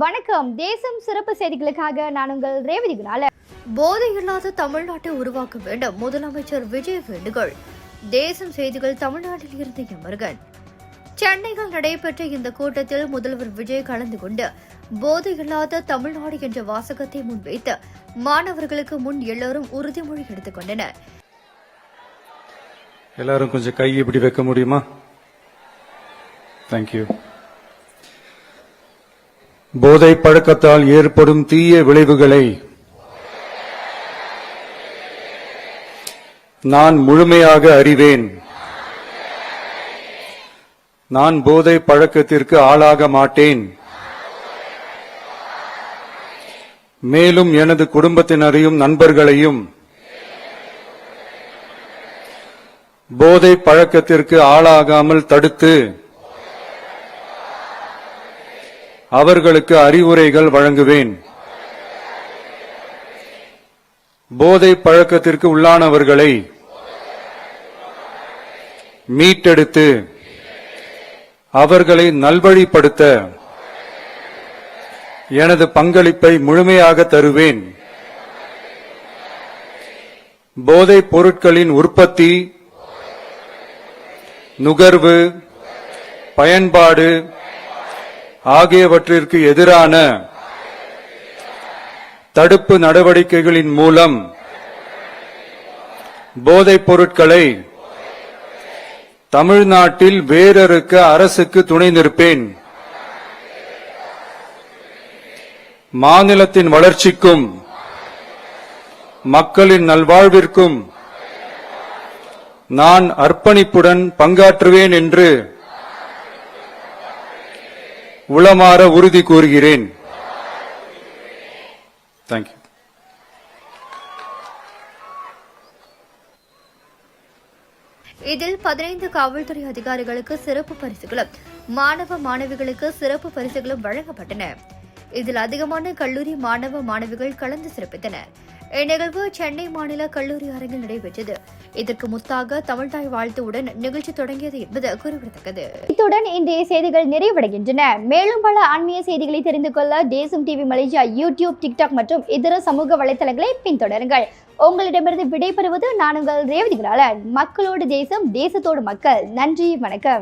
வணக்கம். தேசம் சிறப்பு செய்திகளுக்காக நான் உங்கள் ரேவதி குணால. போதையில்லாத தமிழ்நாட்டை உருவாக்க வேண்டும், முதலமைச்சர் விஜய் வேண்டுகோள். தேசம் செய்திகள் தமிழ்நாட்டில் இருந்து எமர்கன். சென்னையில் நடைபெற்ற இந்த கூட்டத்தில் முதல்வர் விஜய் கலந்து கொண்டு போதையில்லாத தமிழ்நாடு என்ற வாசகத்தை முன்வைத்து மாணவர்களுக்கு முன் எல்லோரும் உறுதிமொழி எடுத்துக் கொண்டனர். எல்லாரும் கொஞ்சம் கை இப்படி வைக்க முடியுமா? தேங்க்யூ. போதை பழக்கத்தால் ஏற்படும் தீய விளைவுகளை நான் முழுமையாக அறிவேன். நான் போதை பழக்கத்திற்கு ஆளாக மாட்டேன். மேலும் எனது குடும்பத்தினரையும் நண்பர்களையும் போதை பழக்கத்திற்கு ஆளாகாமல் தடுத்து அவர்களுக்கு அறிவுரைகள் வழங்குவேன். போதை பழக்கத்திற்கு உள்ளானவர்களை மீட்டெடுத்து அவர்களை நல்வழிப்படுத்த எனது பங்களிப்பை முழுமையாக தருவேன். போதைப் பொருட்களின் உற்பத்தி, நுகர்வு, பயன்பாடு ஆகியவற்றிற்கு எதிரான தடுப்பு நடவடிக்கைகளின் மூலம் போதைப் பொருட்களை தமிழ்நாட்டில் வேரறுக்க அரசுக்கு துணை நிற்பேன். மாநிலத்தின் வளர்ச்சிக்கும் மக்களின் நல்வாழ்விற்கும் நான் அர்ப்பணிப்புடன் பங்காற்றுவேன் என்று உளமாற உறுதி கூறுகிறேன். தேங்க்யூ. இதில் 15 காவல்துறை அதிகாரிகளுக்கு சிறப்பு பரிசுகளும் மாணவ மாணவிகளுக்கு சிறப்பு பரிசுகளும் வழங்கப்பட்டன. இதில் அதிகமான கல்லூரி மாணவ மாணவிகள் கலந்து சிறப்பித்தனர். இந்நிகழ்வு சென்னை மாநில கல்லூரி அரங்கில் நடைபெற்றது. இதற்கு முத்தாக தமிழ்தாய் வாழ்த்துடன் நிகழ்ச்சி தொடங்கியது என்பது குறிப்பிடத்தக்கது. இத்துடன் இன்றைய செய்திகள் நிறைவடைகின்றன. மேலும் பல ஆன்மீக செய்திகளை தெரிந்து கொள்ள தேசம் டிவி மலேசியா யூடியூப், டிக்டாக் மற்றும் இதர சமூக வலைதளங்களை பின்தொடருங்கள். உங்களிடமிருந்து விடைபெறுவது நான் உங்கள் ரேவதி குணாலன். மக்களோடு தேசம், தேசத்தோடு மக்கள். நன்றி, வணக்கம்.